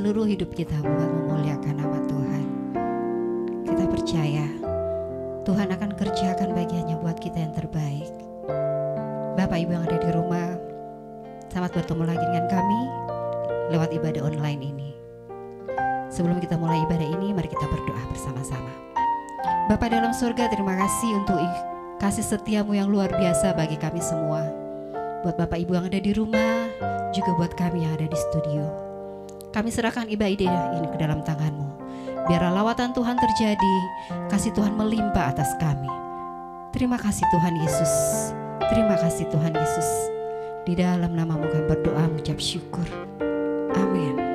seluruh hidup kita buat memuliakan nama Tuhan. Kita percaya Tuhan akan kerjakan bagiannya buat kita yang terbaik. Bapak Ibu yang ada di rumah, selamat bertemu lagi dengan kami lewat ibadah online ini. Sebelum kita mulai ibadah ini, mari kita berdoa bersama-sama. Bapa dalam surga, terima kasih untuk kasih setiamu yang luar biasa bagi kami semua. Buat Bapak Ibu yang ada di rumah, juga buat kami yang ada di studio. Kami serahkan ibadah ini ke dalam tangan-Mu. Biarlah lawatan Tuhan terjadi, kasih Tuhan melimpah atas kami. Terima kasih Tuhan Yesus. Terima kasih Tuhan Yesus. Di dalam nama-Mu kami berdoa mengucap syukur. Amin.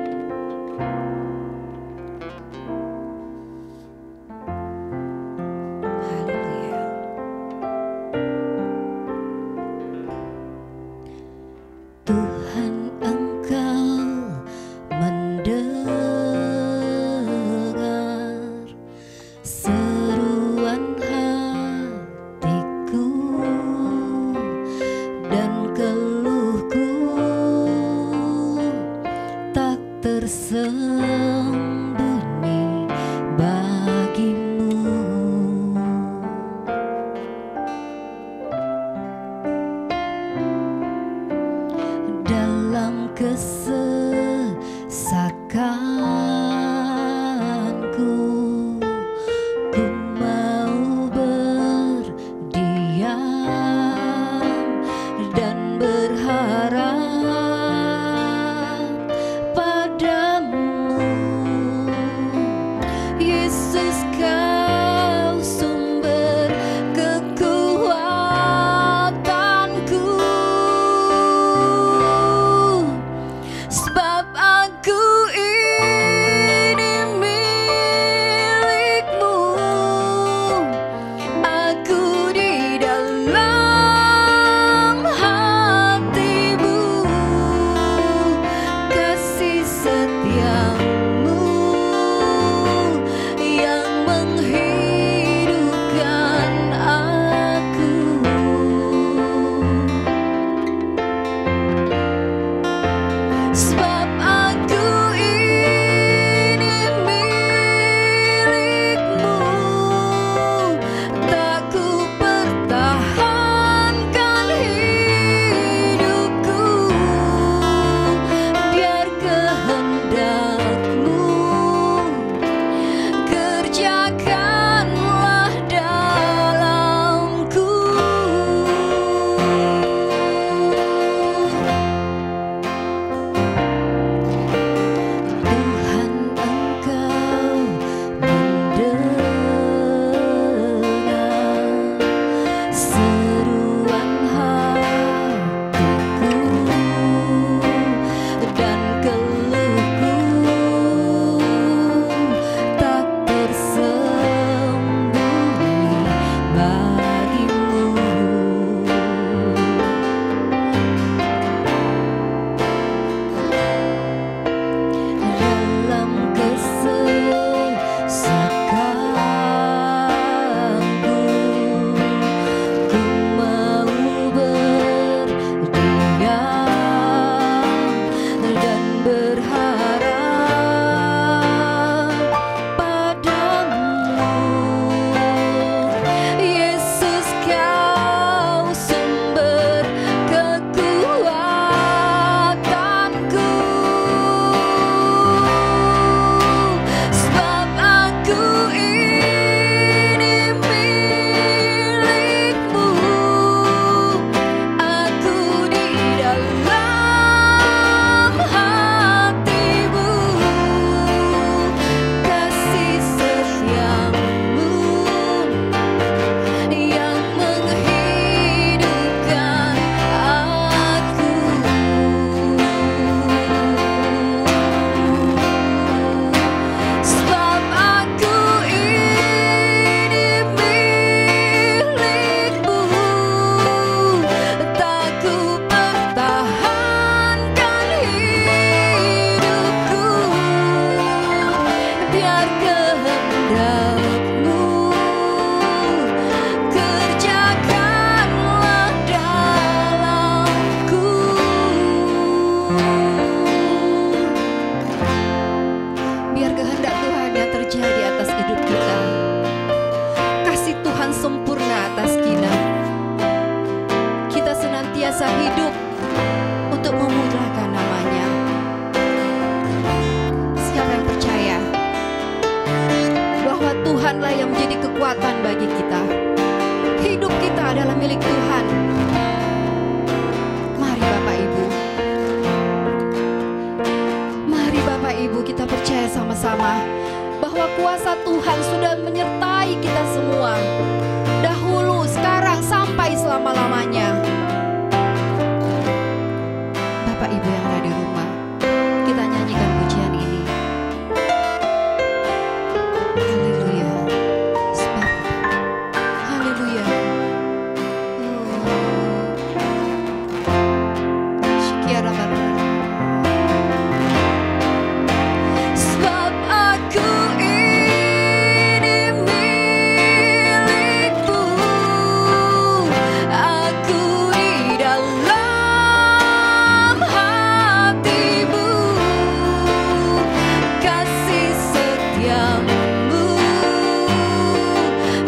Padamu Tuhanlah yang menjadi kekuatan bagi kita. Hidup kita adalah milik Tuhan. Mari Bapak Ibu, mari Bapak Ibu kita percaya sama-sama bahwa kuasa Tuhan sudah menyertai kita semua. Dahulu, sekarang, sampai selama-lamanya. Bapak Ibu yang ada di rumah, kita nyanyikan pujian ini. Haleluya. Sebab haleluya. Syikiara barang. Sebab aku ini milikmu, aku di dalam hatimu, kasih setiamu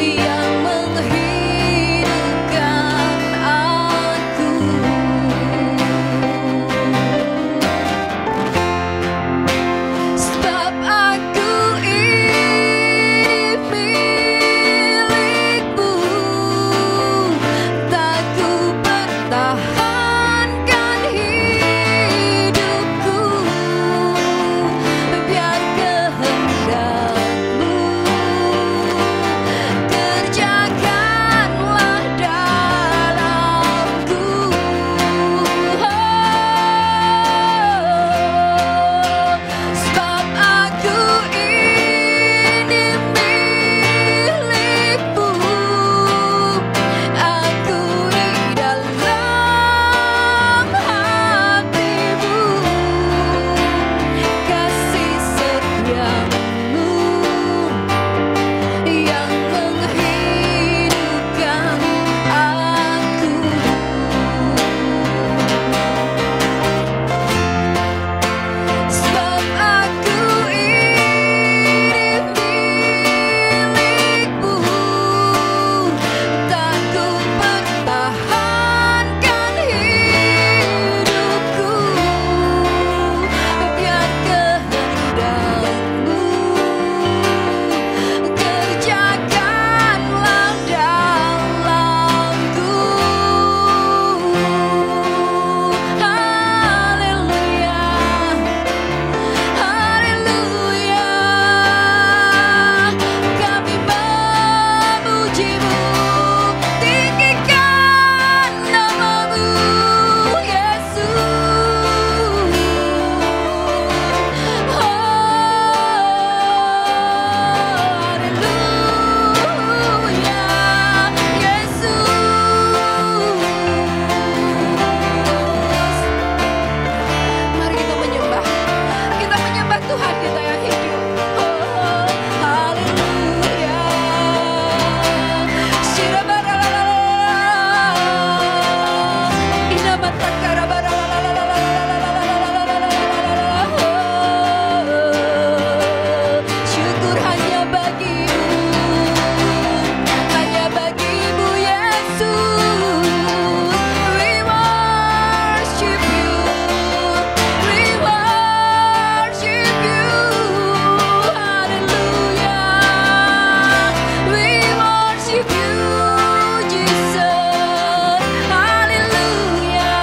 yang menghidupkan aku. Sebab aku ini milikmu, tak ku pertahankan hidupku, biar kehendakmu kerjakanlah dalamku. Sebab aku ini milikmu, aku di dalam hatimu, kasih setiamu yang menghidupkan aku. Sebab aku ini milikmu, tak ku pertahankan hidupku, biar kehendakmu kerjakanlah dalamku. Haleluya, haleluya, kami memujimu, tinggikan namamu Yesus. Haleluya, Yesus. Mari kita menyembah Tuhan kita yang hidup. Oh, haleluya. Syukur hanya bagimu Yesus. We worship you, we worship you. Haleluya, we worship you Jesus. Haleluya.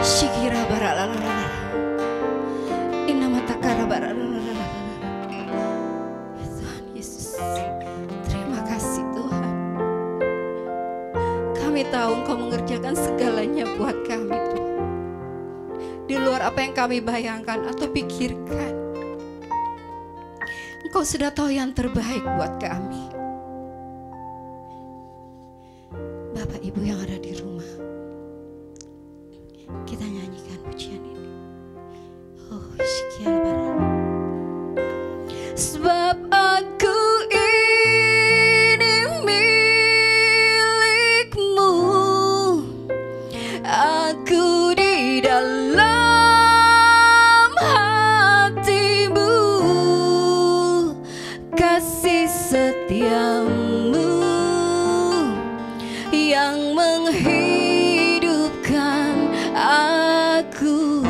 Shikira baralala, inamatakara baralala. Tuhan Yesus, terima kasih Tuhan. Kami tahu Engkau mengerjakan segalanya buat kami Tuhan, di luar apa yang kami bayangkan atau pikirkan. Engkau sudah tahu yang terbaik buat kami. Bapak Ibu yang ada di rumah, kita nyanyikan pujian ini. Oh, sekian barang. Sebab aku ini milikmu, aku di dalam hatimu, kasih setiamu yang menghidupkan aku.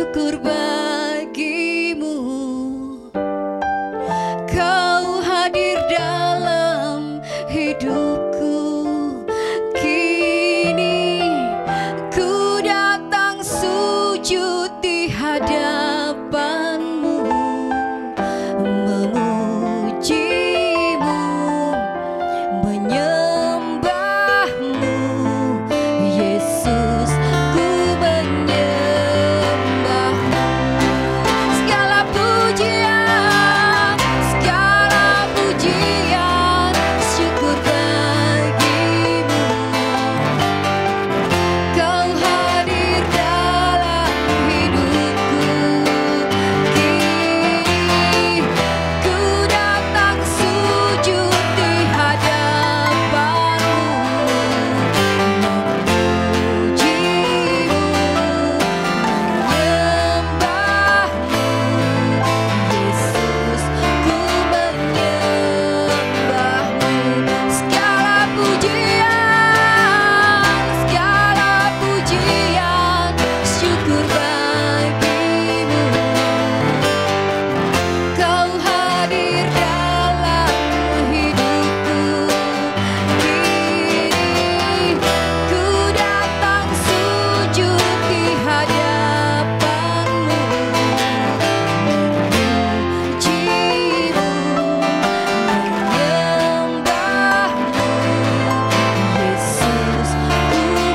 syukur bagimu. Kau hadir dalam hidupku. Kini ku datang sujud di hadapanmu, memujimu, menyembahmu. Yesus, ku menyembahmu. Segala pujian, syukur bagimu. Kau hadir dalam hidupku. Kini ku datang sujud di hadapanmu, memujimu, menyembahmu. Yesus, ku menyembahmu. Segala pujian, syukur bagimu. Kau hadir dalam hidupku. Kini ku datang sujud di hadapanmu, memujimu, menyembahmu. Yesus, ku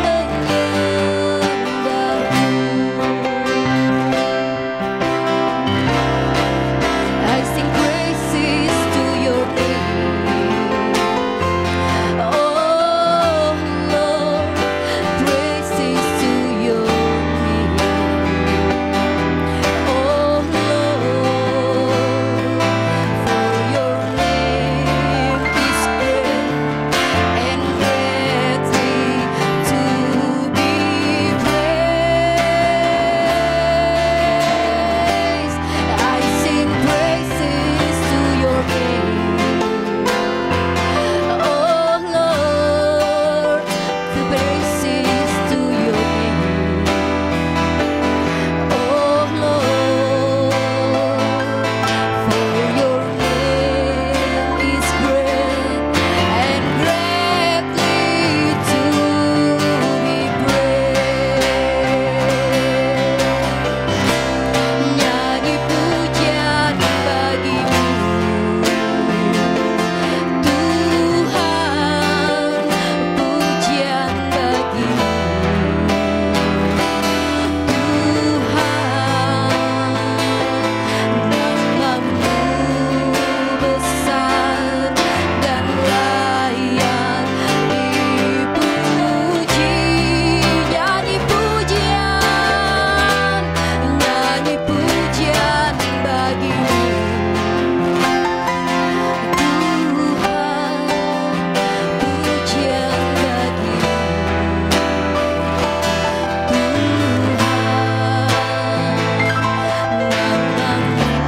menyembahmu. I sing praises to your name, oh Lord, praises to your name, oh Lord, for your name is great and greatly to be praised. I sing praises to your name, oh Lord, praises to your name, oh Lord, for your name is great and greatly to be praised. Nyanyi pujian bagimu, Tuhan, pujian bagimu, Tuhan. Namamu besar dan layak dipuji. Nyanyi pujian bagimu, Tuhan, pujian bagimu, Tuhan. Namamu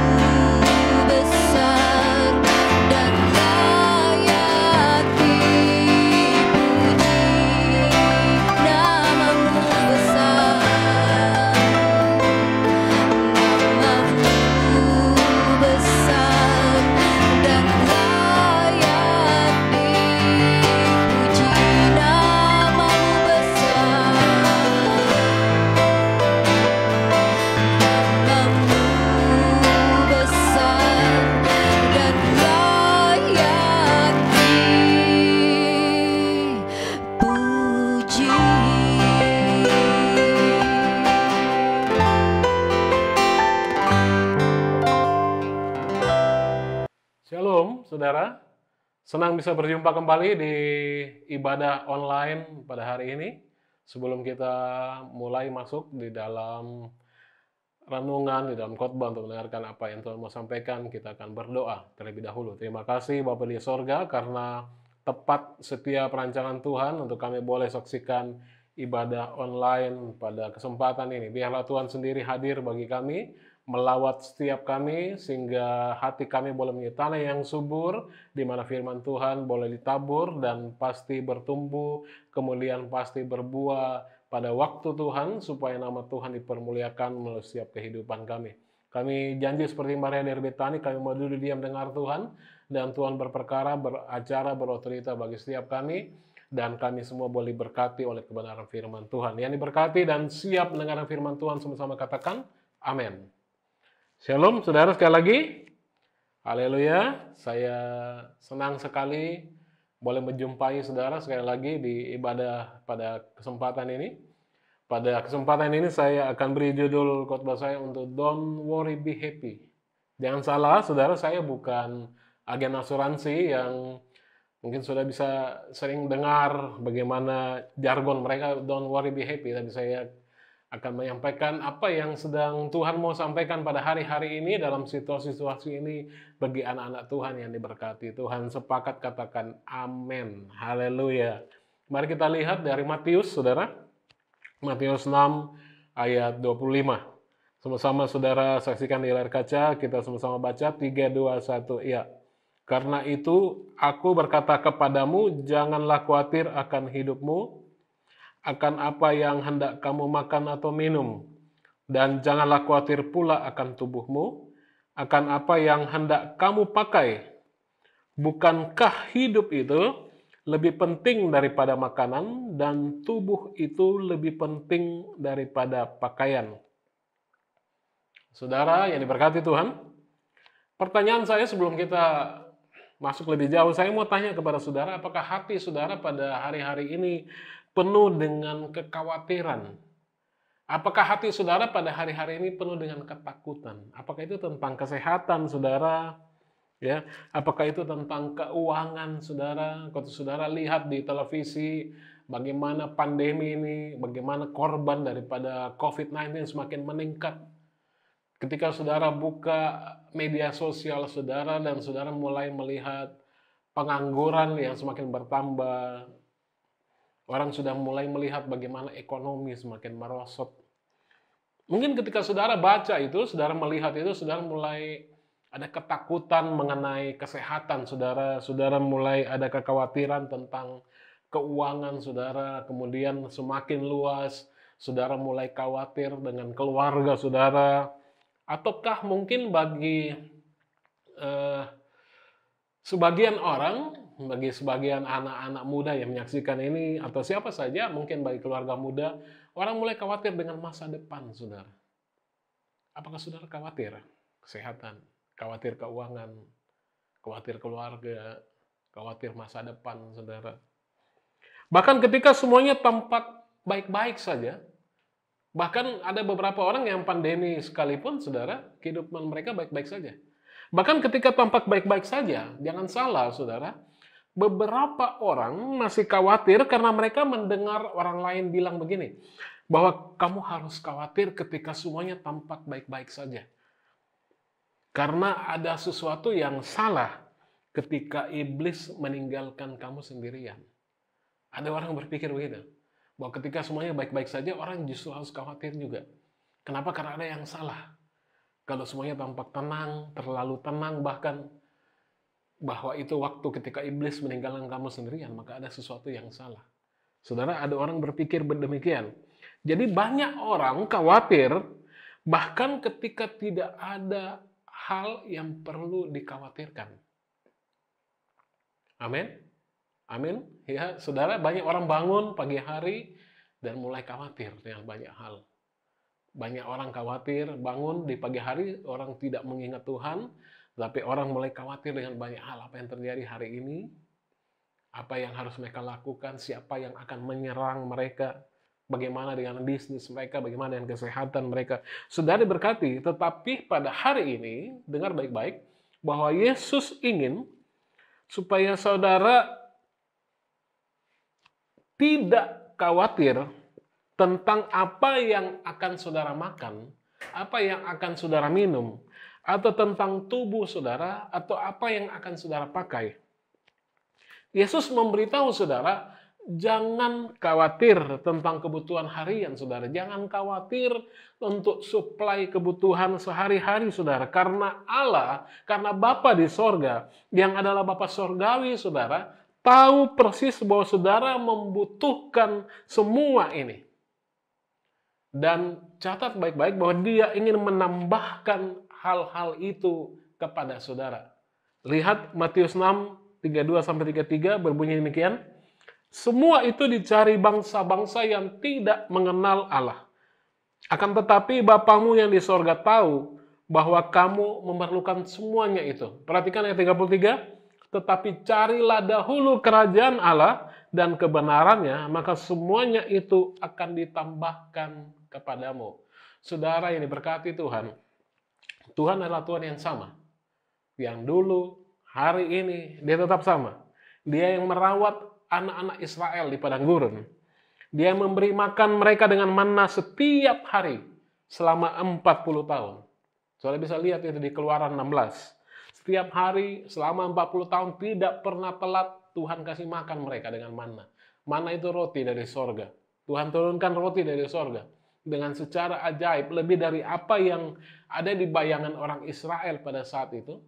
besar dan layak dipuji. Namamu besar, namamu besar dan layak dipuji. Namamu besar dan layak dipuji. Shalom, saudara. Senang bisa berjumpa kembali di ibadah online pada hari ini. Sebelum kita mulai masuk di dalam renungan, di dalam khotbah untuk mendengarkan apa yang Tuhan mau sampaikan, kita akan berdoa terlebih dahulu. Terima kasih Bapa di sorga karena tepat setiap perancangan Tuhan untuk kami boleh saksikan ibadah online pada kesempatan ini. Biarlah Tuhan sendiri hadir bagi kami, melawat setiap kami, sehingga hati kami boleh menjadi tanah yang subur, di mana firman Tuhan boleh ditabur dan pasti bertumbuh, kemudian pasti berbuah pada waktu Tuhan, supaya nama Tuhan dipermuliakan melalui setiap kehidupan kami. Kami janji seperti Maria dari Betani, kami mau duduk diam dengar Tuhan, dan Tuhan berperkara, beracara, berotorita bagi setiap kami, dan kami semua boleh diberkati oleh kebenaran firman Tuhan. Yang diberkati dan siap mendengarkan firman Tuhan, sama-sama katakan, amin. Shalom, saudara, sekali lagi. Haleluya, saya senang sekali boleh menjumpai saudara sekali lagi di ibadah pada kesempatan ini. Pada kesempatan ini saya akan beri judul khotbah saya untuk Don't Worry, Be Happy. Jangan salah, saudara, saya bukan agen asuransi yang mungkin sudah bisa sering dengar bagaimana jargon mereka, don't worry, be happy. Tapi saya akan menyampaikan apa yang sedang Tuhan mau sampaikan pada hari-hari ini dalam situasi-situasi ini bagi anak-anak Tuhan yang diberkati. Tuhan sepakat katakan amin. Haleluya. Mari kita lihat dari Matius, saudara. Matius 6 ayat 25. Sama-sama saudara saksikan di layar kaca, kita sama-sama baca 3, 2, 1, iya. Karena itu, aku berkata kepadamu, janganlah khawatir akan hidupmu, akan apa yang hendak kamu makan atau minum, dan janganlah khawatir pula akan tubuhmu, akan apa yang hendak kamu pakai. Bukankah hidup itu lebih penting daripada makanan, dan tubuh itu lebih penting daripada pakaian? Saudara yang diberkati Tuhan, pertanyaan saya sebelum kita masuk lebih jauh, saya mau tanya kepada saudara, apakah hati saudara pada hari-hari ini penuh dengan kekhawatiran? Apakah hati saudara pada hari-hari ini penuh dengan ketakutan? Apakah itu tentang kesehatan saudara? Ya, apakah itu tentang keuangan saudara? Kalau saudara lihat di televisi bagaimana pandemi ini, bagaimana korban daripada COVID-19 semakin meningkat. Ketika saudara buka media sosial saudara dan saudara mulai melihat pengangguran yang semakin bertambah, orang sudah mulai melihat bagaimana ekonomi semakin merosot. Mungkin ketika saudara baca itu, saudara melihat itu, saudara mulai ada ketakutan mengenai kesehatan saudara, saudara mulai ada kekhawatiran tentang keuangan saudara, kemudian semakin luas, saudara mulai khawatir dengan keluarga saudara. Ataukah mungkin bagi sebagian orang, bagi sebagian anak-anak muda yang menyaksikan ini, atau siapa saja, mungkin bagi keluarga muda, orang mulai khawatir dengan masa depan, saudara. Apakah saudara khawatir kesehatan, khawatir keuangan, khawatir keluarga, khawatir masa depan, saudara? Bahkan ketika semuanya tampak baik-baik saja, bahkan ada beberapa orang yang pandemi sekalipun, saudara, kehidupan mereka baik-baik saja. Bahkan ketika tampak baik-baik saja, jangan salah, saudara, beberapa orang masih khawatir karena mereka mendengar orang lain bilang begini, bahwa kamu harus khawatir ketika semuanya tampak baik-baik saja. Karena ada sesuatu yang salah ketika iblis meninggalkan kamu sendirian. Ada orang berpikir begitu, bahwa ketika semuanya baik-baik saja, orang justru harus khawatir juga. Kenapa? Karena ada yang salah. Kalau semuanya tampak tenang, terlalu tenang bahkan, bahwa itu waktu ketika iblis meninggalkan kamu sendirian, maka ada sesuatu yang salah. Saudara, ada orang berpikir demikian. Jadi banyak orang khawatir, bahkan ketika tidak ada hal yang perlu dikhawatirkan. Amin. Amin. Ya, saudara, banyak orang bangun pagi hari dan mulai khawatir dengan banyak hal. Banyak orang khawatir bangun di pagi hari, orang tidak mengingat Tuhan, tapi orang mulai khawatir dengan banyak hal. Apa yang terjadi hari ini? Apa yang harus mereka lakukan? Siapa yang akan menyerang mereka? Bagaimana dengan bisnis mereka? Bagaimana dengan kesehatan mereka? Saudara diberkati, tetapi pada hari ini, dengar baik-baik, bahwa Yesus ingin supaya saudara tidak khawatir tentang apa yang akan saudara makan, apa yang akan saudara minum, atau tentang tubuh saudara, atau apa yang akan saudara pakai. Yesus memberitahu saudara, Jangan khawatir tentang kebutuhan harian, saudara. Jangan khawatir untuk suplai kebutuhan sehari-hari, saudara. Karena Allah, karena Bapa di sorga, yang adalah Bapa sorgawi, saudara, tahu persis bahwa saudara membutuhkan semua ini. Dan catat baik-baik bahwa Dia ingin menambahkan hal-hal itu kepada saudara. Lihat Matius 6, 32-33 berbunyi demikian. Semua itu dicari bangsa-bangsa yang tidak mengenal Allah. Akan tetapi Bapamu yang di sorga tahu bahwa kamu memerlukan semuanya itu. Perhatikan ayat 33. Tetapi carilah dahulu kerajaan Allah dan kebenarannya, maka semuanya itu akan ditambahkan kepadamu. Saudara yang diberkati Tuhan, Tuhan adalah Tuhan yang sama. Yang dulu, hari ini, Dia tetap sama. Dia yang merawat anak-anak Israel di padang gurun. Dia memberi makan mereka dengan manna setiap hari selama 40 tahun. Saudara bisa lihat itu di Keluaran 16. Setiap hari selama 40 tahun tidak pernah telat Tuhan kasih makan mereka dengan manna. Manna itu roti dari sorga. Tuhan turunkan roti dari sorga dengan secara ajaib, lebih dari apa yang ada di bayangan orang Israel pada saat itu.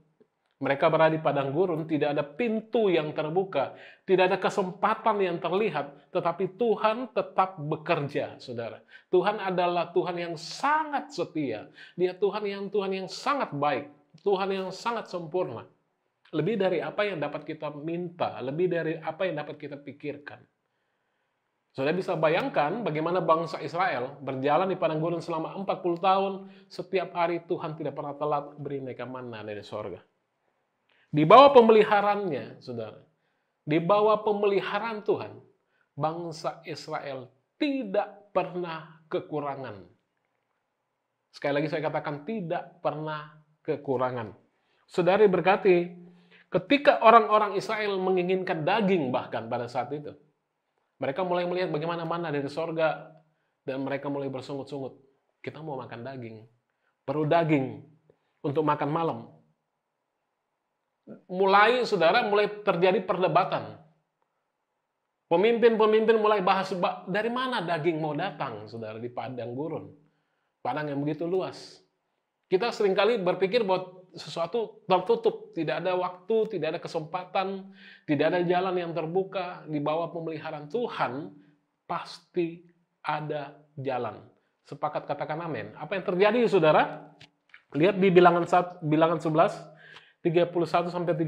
Mereka berada di padang gurun, tidak ada pintu yang terbuka, tidak ada kesempatan yang terlihat, tetapi Tuhan tetap bekerja, saudara. Tuhan adalah Tuhan yang sangat setia. Dia Tuhan yang sangat baik, Tuhan yang sangat sempurna. Lebih dari apa yang dapat kita minta, lebih dari apa yang dapat kita pikirkan. Saudara bisa bayangkan bagaimana bangsa Israel berjalan di padang gurun selama 40 tahun, setiap hari Tuhan tidak pernah telat beri mereka manna dari sorga. Di bawah pemeliharaannya, saudara, di bawah pemeliharaan Tuhan, bangsa Israel tidak pernah kekurangan. Sekali lagi saya katakan tidak pernah kekurangan. Saudara berkati, ketika orang-orang Israel menginginkan daging bahkan pada saat itu, mereka mulai melihat bagaimana manna dari sorga, dan mereka mulai bersungut-sungut. Kita mau makan daging, perlu daging untuk makan malam. Mulai terjadi perdebatan. Pemimpin-pemimpin mulai bahas dari mana daging mau datang, saudara, di padang gurun. Padang yang begitu luas. Kita seringkali berpikir bahwa sesuatu tertutup, tidak ada waktu, tidak ada kesempatan, tidak ada jalan yang terbuka. Di bawah pemeliharaan Tuhan, pasti ada jalan. Sepakat katakan amin. Apa yang terjadi, saudara? Lihat di bilangan 11, 31-32,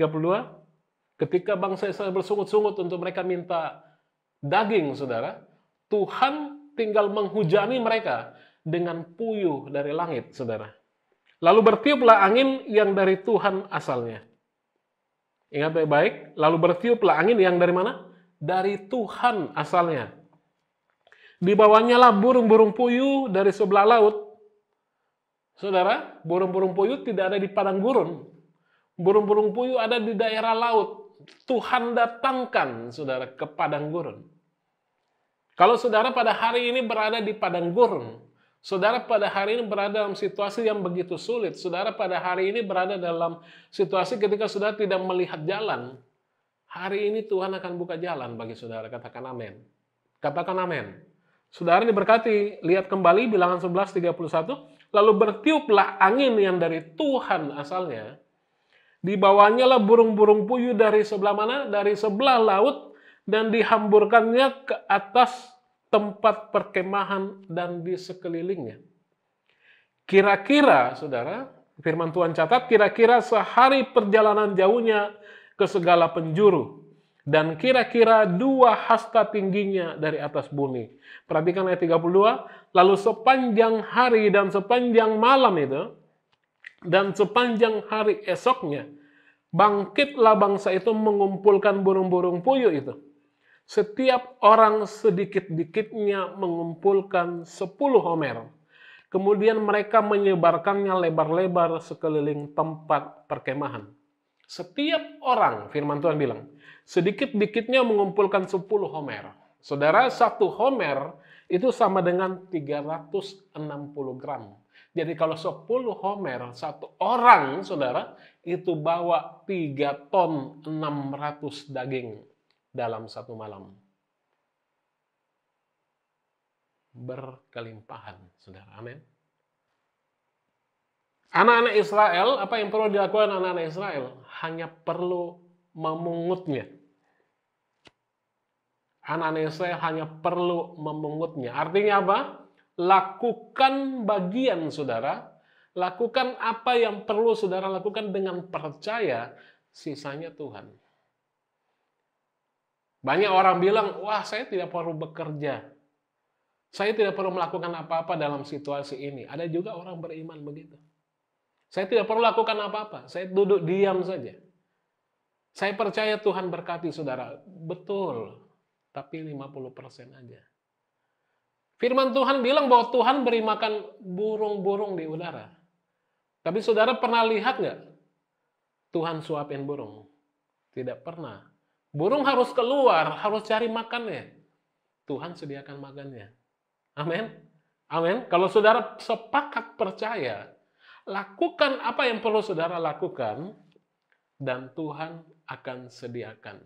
ketika bangsa Israel bersungut-sungut untuk mereka minta daging, saudara, Tuhan tinggal menghujani mereka dengan puyuh dari langit, saudara. Lalu bertiuplah angin yang dari Tuhan asalnya. Ingat baik-baik, lalu bertiuplah angin yang dari mana? Dari Tuhan asalnya. Dibawanya lah burung-burung puyuh dari sebelah laut. Saudara, burung-burung puyuh tidak ada di padang gurun. Burung-burung puyuh ada di daerah laut. Tuhan datangkan, saudara, ke padang gurun. Kalau saudara pada hari ini berada di padang gurun, saudara pada hari ini berada dalam situasi yang begitu sulit, saudara pada hari ini berada dalam situasi ketika saudara tidak melihat jalan, hari ini Tuhan akan buka jalan bagi saudara. Katakan amin. Katakan amin. Saudara diberkati, lihat kembali bilangan 11:31, lalu bertiuplah angin yang dari Tuhan asalnya. Dibawanya lah burung-burung puyuh dari sebelah mana? Dari sebelah laut, dan dihamburkannya ke atas tempat perkemahan dan di sekelilingnya. Kira-kira, saudara, firman Tuhan catat, kira-kira sehari perjalanan jauhnya ke segala penjuru, dan kira-kira 2 hasta tingginya dari atas bumi. Perhatikan ayat 32, lalu sepanjang hari dan sepanjang malam itu, dan sepanjang hari esoknya, bangkitlah bangsa itu mengumpulkan burung-burung puyuh itu. Setiap orang sedikit-dikitnya mengumpulkan 10 homer. Kemudian mereka menyebarkannya lebar-lebar sekeliling tempat perkemahan. Setiap orang, firman Tuhan bilang, sedikit-dikitnya mengumpulkan 10 homer. Saudara, 1 homer itu sama dengan 360 gram. Jadi kalau 10 homer, 1 orang, saudara, itu bawa 3 ton 600 daging dalam 1 malam. berkelimpahan, saudara. Amin. Anak-anak Israel, apa yang perlu dilakukan anak-anak Israel? Hanya perlu memungutnya. Anak-anak Israel hanya perlu memungutnya. Artinya apa? Lakukan bagian, saudara. Lakukan apa yang perlu saudara lakukan dengan percaya, sisanya Tuhan. Banyak orang bilang, wah saya tidak perlu bekerja. Saya tidak perlu melakukan apa-apa dalam situasi ini. Ada juga orang beriman begitu. Saya tidak perlu lakukan apa-apa. Saya duduk diam saja. Saya percaya Tuhan berkati saudara. Betul. Tapi 50% aja. Firman Tuhan bilang bahwa Tuhan beri makan burung-burung di udara. Tapi saudara pernah lihat nggak Tuhan suapin burung? Tidak pernah. Burung harus keluar, harus cari makannya. Tuhan sediakan makannya. Amin. Amin. Kalau saudara sepakat percaya, lakukan apa yang perlu saudara lakukan, dan Tuhan akan sediakan.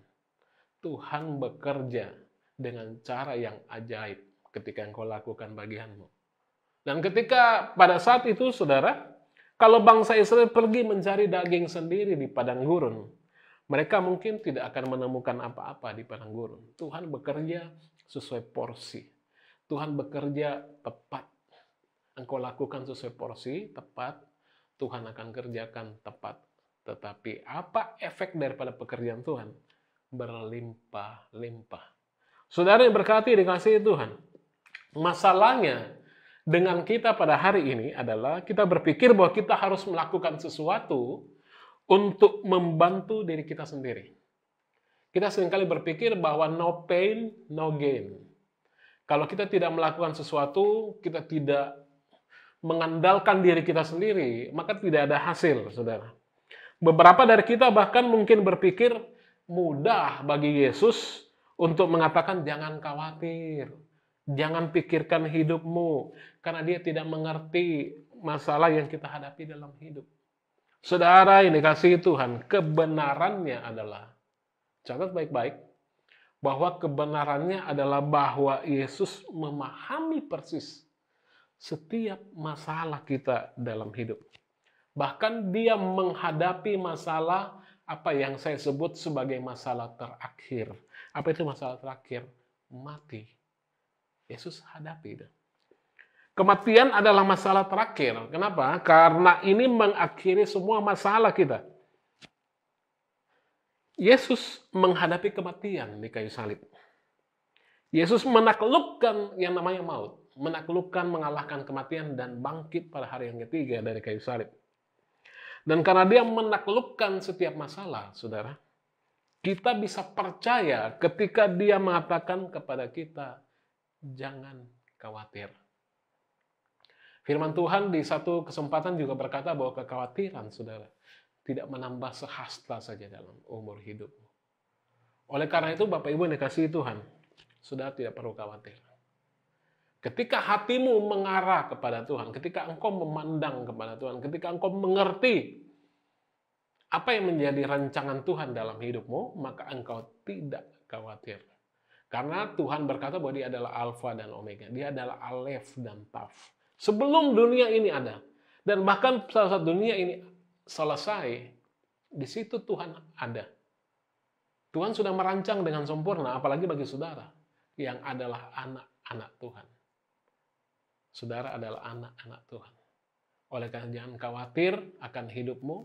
Tuhan bekerja dengan cara yang ajaib ketika engkau lakukan bagianmu. Dan ketika pada saat itu, saudara, kalau bangsa Israel pergi mencari daging sendiri di padang gurun, mereka mungkin tidak akan menemukan apa-apa di padang gurun. Tuhan bekerja sesuai porsi. Tuhan bekerja tepat. Engkau lakukan sesuai porsi, tepat. Tuhan akan kerjakan tepat. Tetapi apa efek daripada pekerjaan Tuhan? Berlimpah-limpah. Saudara yang berkati dikasihi Tuhan. Masalahnya dengan kita pada hari ini adalah kita berpikir bahwa kita harus melakukan sesuatu untuk membantu diri kita sendiri. Kita seringkali berpikir bahwa no pain, no gain. Kalau kita tidak melakukan sesuatu, kita tidak mengandalkan diri kita sendiri, maka tidak ada hasil, saudara. Beberapa dari kita bahkan mungkin berpikir mudah bagi Yesus untuk mengatakan jangan khawatir. Jangan pikirkan hidupmu, karena dia tidak mengerti masalah yang kita hadapi dalam hidup. Saudara yang dikasihi Tuhan, kebenarannya adalah, catat baik-baik, bahwa kebenarannya adalah bahwa Yesus memahami persis setiap masalah kita dalam hidup. Bahkan dia menghadapi masalah apa yang saya sebut sebagai masalah terakhir. Apa itu masalah terakhir? Mati. Yesus hadapi itu. Kematian adalah masalah terakhir. Kenapa? Karena ini mengakhiri semua masalah kita. Yesus menghadapi kematian di kayu salib. Yesus menaklukkan yang namanya maut. Menaklukkan, mengalahkan kematian, dan bangkit pada hari yang ketiga dari kayu salib. Dan karena dia menaklukkan setiap masalah, saudara, kita bisa percaya ketika dia mengatakan kepada kita, jangan khawatir. Firman Tuhan di satu kesempatan juga berkata bahwa kekhawatiran, saudara, tidak menambah sehasta saja dalam umur hidupmu. Oleh karena itu, Bapak Ibu yang dikasihi Tuhan, saudara tidak perlu khawatir. Ketika hatimu mengarah kepada Tuhan, ketika engkau memandang kepada Tuhan, ketika engkau mengerti apa yang menjadi rancangan Tuhan dalam hidupmu, maka engkau tidak khawatir. Karena Tuhan berkata bahwa dia adalah Alfa dan Omega. Dia adalah Alef dan Taf. Sebelum dunia ini ada. Dan bahkan saat dunia ini selesai, di situ Tuhan ada. Tuhan sudah merancang dengan sempurna, apalagi bagi saudara yang adalah anak-anak Tuhan. Saudara adalah anak-anak Tuhan. Oleh karena jangan khawatir akan hidupmu.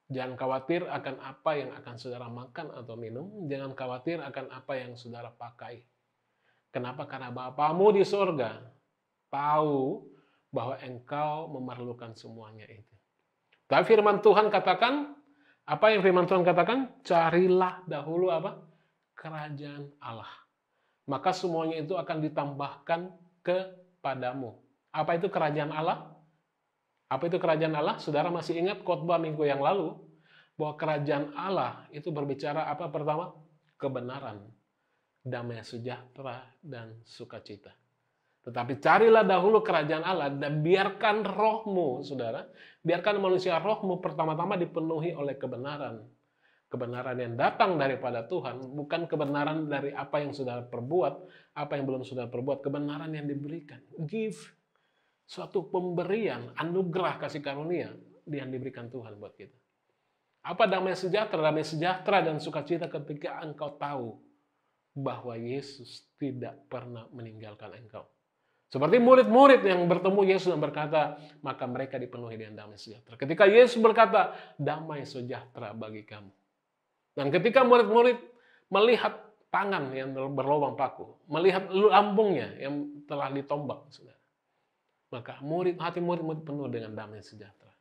Jangan khawatir akan apa yang akan saudara makan atau minum. Jangan khawatir akan apa yang saudara pakai. Kenapa? Karena Bapamu di surga tahu bahwa engkau memerlukan semuanya itu. Tapi firman Tuhan katakan, apa yang firman Tuhan katakan? Carilah dahulu apa? Kerajaan Allah. Maka semuanya itu akan ditambahkan kepadamu. Apa itu kerajaan Allah? Apa itu kerajaan Allah? Saudara masih ingat khotbah minggu yang lalu bahwa kerajaan Allah itu berbicara apa pertama? Kebenaran, damai sejahtera, dan sukacita. Tetapi carilah dahulu kerajaan Allah dan biarkan rohmu, saudara, biarkan manusia rohmu pertama-tama dipenuhi oleh kebenaran. Kebenaran yang datang daripada Tuhan, bukan kebenaran dari apa yang sudah perbuat, apa yang belum sudah perbuat, kebenaran yang diberikan. Gift. Suatu pemberian, anugerah kasih karunia yang diberikan Tuhan buat kita. Apa damai sejahtera? Damai sejahtera dan sukacita ketika engkau tahu bahwa Yesus tidak pernah meninggalkan engkau. Seperti murid-murid yang bertemu Yesus dan berkata, maka mereka dipenuhi dengan damai sejahtera. Ketika Yesus berkata, damai sejahtera bagi kamu. Dan ketika murid-murid melihat tangan yang berlubang paku, melihat lambungnya yang telah ditombak, maka hati murid-murid penuh dengan damai sejahtera.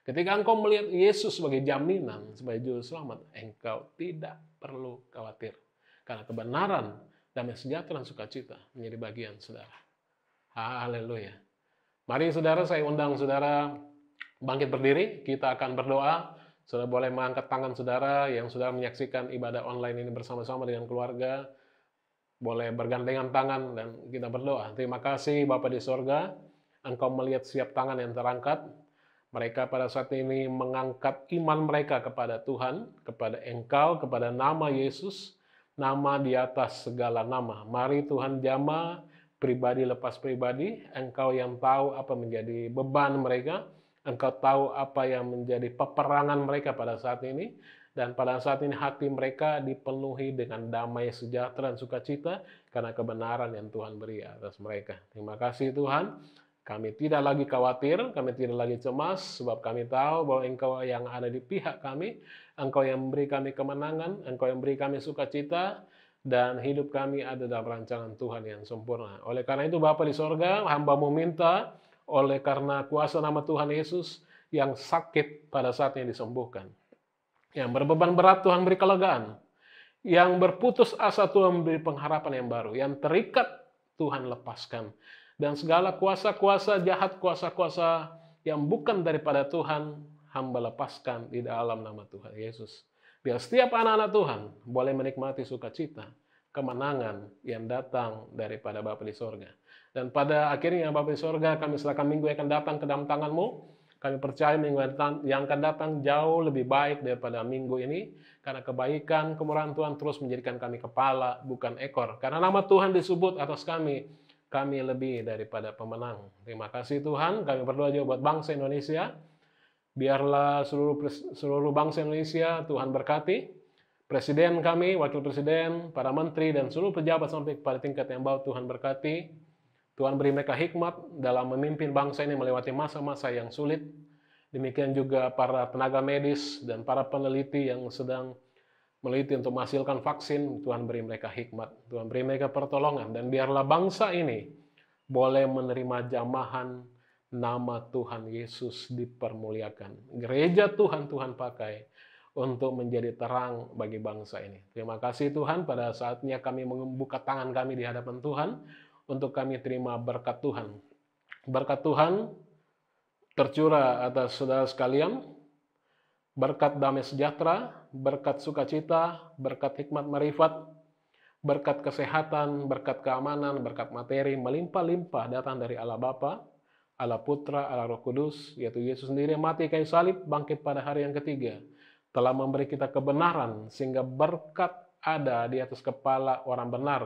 Ketika engkau melihat Yesus sebagai jaminan, sebagai juru selamat, engkau tidak perlu khawatir. Karena kebenaran, damai sejahtera dan sukacita menjadi bagian saudara. Haleluya. Mari saudara, saya undang saudara bangkit berdiri. Kita akan berdoa. Saudara boleh mengangkat tangan saudara yang sudah menyaksikan ibadah online ini bersama-sama dengan keluarga. Boleh bergandengan tangan dan kita berdoa. Terima kasih Bapa di sorga. Engkau melihat setiap tangan yang terangkat. Mereka pada saat ini mengangkat iman mereka kepada Tuhan, kepada Engkau, kepada nama Yesus, nama di atas segala nama. Mari Tuhan jamah pribadi lepas pribadi. Engkau yang tahu apa menjadi beban mereka. Engkau tahu apa yang menjadi peperangan mereka pada saat ini. Dan pada saat ini hati mereka dipenuhi dengan damai sejahtera dan sukacita karena kebenaran yang Tuhan beri atas mereka. Terima kasih Tuhan. Kami tidak lagi khawatir, kami tidak lagi cemas, sebab kami tahu bahwa Engkau yang ada di pihak kami, Engkau yang memberi kami kemenangan, Engkau yang memberi kami sukacita, dan hidup kami ada dalam rancangan Tuhan yang sempurna. Oleh karena itu Bapa di sorga, hamba-Mu minta, oleh karena kuasa nama Tuhan Yesus, yang sakit pada saatnya disembuhkan. Yang berbeban berat Tuhan beri kelegaan. Yang berputus asa Tuhan beri pengharapan yang baru. Yang terikat Tuhan lepaskan. Dan segala kuasa-kuasa jahat, kuasa-kuasa yang bukan daripada Tuhan, hamba lepaskan di dalam nama Tuhan Yesus. Biar setiap anak-anak Tuhan boleh menikmati sukacita, kemenangan yang datang daripada Bapa di sorga. Dan pada akhirnya Bapa di sorga, kami serahkan minggu yang akan datang ke dalam tangan-Mu. Kami percaya minggu yang akan datang jauh lebih baik daripada minggu ini. Karena kebaikan, kemurahan Tuhan terus menjadikan kami kepala, bukan ekor. Karena nama Tuhan disebut atas kami lebih daripada pemenang. Terima kasih Tuhan. Kami berdoa juga buat bangsa Indonesia. Biarlah seluruh bangsa Indonesia Tuhan berkati. Presiden kami, wakil presiden, para menteri, dan seluruh pejabat sampai pada tingkat yang bawah Tuhan berkati. Tuhan beri mereka hikmat dalam memimpin bangsa ini melewati masa-masa yang sulit. Demikian juga para tenaga medis dan para peneliti yang sedang meneliti untuk menghasilkan vaksin. Tuhan beri mereka hikmat, Tuhan beri mereka pertolongan, dan biarlah bangsa ini boleh menerima jamahan nama Tuhan Yesus dipermuliakan. Gereja Tuhan pakai untuk menjadi terang bagi bangsa ini. Terima kasih Tuhan, pada saatnya kami membuka tangan kami di hadapan Tuhan untuk kami terima berkat Tuhan. Berkat Tuhan tercurah atas saudara sekalian. Berkat damai sejahtera, berkat sukacita, berkat hikmat marifat, berkat kesehatan, berkat keamanan, berkat materi, melimpah-limpah datang dari Allah Bapa, Allah Putra, Allah Roh Kudus, yaitu Yesus sendiri yang mati kayu salib, bangkit pada hari yang ketiga, telah memberi kita kebenaran, sehingga berkat ada di atas kepala orang benar.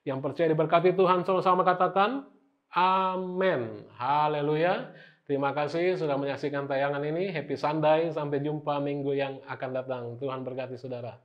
Yang percaya diberkati Tuhan, sama-sama katakan, amin. Haleluya. Terima kasih sudah menyaksikan tayangan ini. Happy Sunday. Sampai jumpa minggu yang akan datang. Tuhan berkati saudara.